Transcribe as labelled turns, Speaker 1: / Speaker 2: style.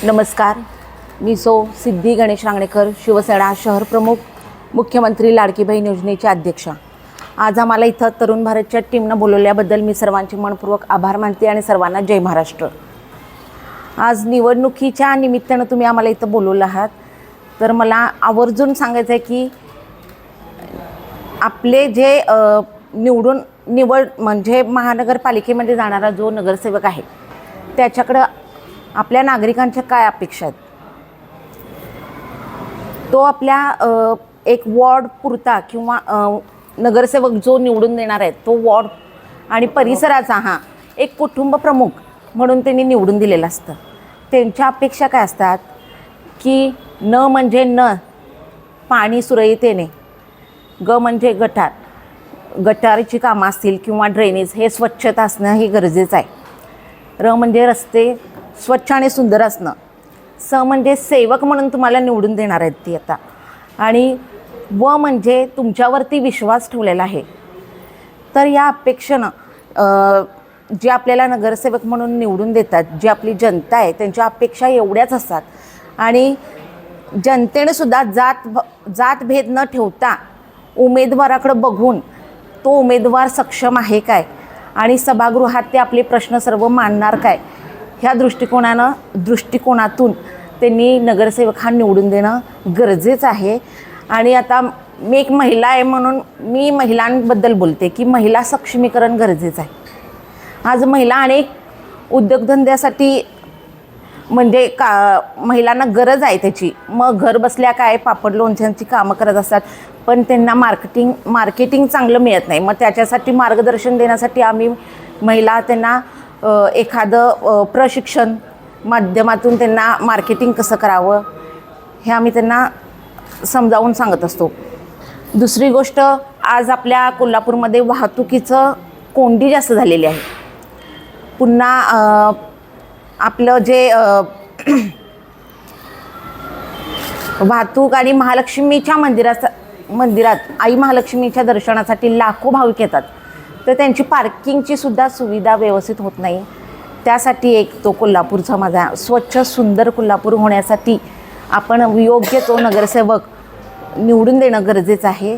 Speaker 1: नमस्कार, मी सिद्धी गणेश रांगणेकर, शिवसेना शहर प्रमुख, मुख्यमंत्री लाडकी बहीण योजनेचे अध्यक्ष। आज आम्हाला इथं तरुण भारतच्या टीमनं बोलवल्याबद्दल मी सर्वांचे मनपूर्वक आभार मानते आणि सर्वांना जय महाराष्ट्र। आज निवडणुकीच्या निमित्तानं तुम्ही आम्हाला इथं बोलवलं आहात, तर मला आवर्जून सांगायचं आहे की आपले जे निवड म्हणजे महानगरपालिकेमध्ये जाणारा जो नगरसेवक आहे त्याच्याकडं आपल्या नागरिकांच्या काय अपेक्षा आहेत, तो आपल्या एक वॉर्ड पुरता किंवा नगरसेवक जो निवडून देणार आहे तो वॉर्ड आणि परिसराचा एक कुटुंब प्रमुख म्हणून त्यांनी निवडून दिलेलं असतं। त्यांच्या अपेक्षा काय असतात की न म्हणजे न पाणी सुरळीत येणे, ग म्हणजे गटारीची कामं असतील किंवा ड्रेनेज हे स्वच्छता असणं हे गरजेचं आहे, र म्हणजे रस्ते स्वच्छ आणि सुंदर असणं, स म्हणजे सेवक म्हणून तुम्हाला निवडून देणार आहेत ती आता, आणि व म्हणजे तुमच्यावरती विश्वास ठेवलेला आहे। तर या अपेक्षेनं जे आपल्याला नगरसेवक म्हणून निवडून देतात, जी आपली जनता आहे त्यांच्या अपेक्षा एवढ्याच असतात। आणि जनतेने सुद्धा जातभेद न ठेवता उमेदवाराकडे बघून तो उमेदवार सक्षम आहे काय आणि सभागृहात ते आपले प्रश्न सर्व मांडणार काय, ह्या दृष्टिकोनातून त्यांनी नगरसेवक निवडून देणं गरजेचं आहे। आणि आता मी एक महिला आहे म्हणून मी महिलांबद्दल बोलते की महिला सक्षमीकरण गरजेचं आहे। आज महिला अनेक उद्योगधंद्यासाठी म्हणजे महिलांना गरज आहे त्याची, मग घर बसल्या काय पापड लोणच्यांची कामं करत असतात, पण त्यांना मार्केटिंग चांगलं मिळत नाही। मग त्याच्यासाठी मार्गदर्शन देण्यासाठी आम्ही महिला त्यांना एखादं प्रशिक्षण माध्यमातून त्यांना मार्केटिंग कसं करावं हे आम्ही त्यांना समजावून सांगत असतो। दुसरी गोष्ट, आज आपल्या कोल्हापूरमध्ये वाहतुकीचं कोंडी जास्त झालेली आहे। पुन्हा आपलं जे वाहतूक आणि महालक्ष्मीच्या मंदिरात आई महालक्ष्मीच्या दर्शनासाठी लाखो भाविक येतात, तर त्यांची पार्किंगची सुद्धा सुविधा व्यवस्थित होत नाही। त्यासाठी एक तो कोल्हापूरचा माझा स्वच्छ सुंदर कोल्हापूर होण्यासाठी आपण योग्य तो नगरसेवक निवडून देणं गरजेचं आहे।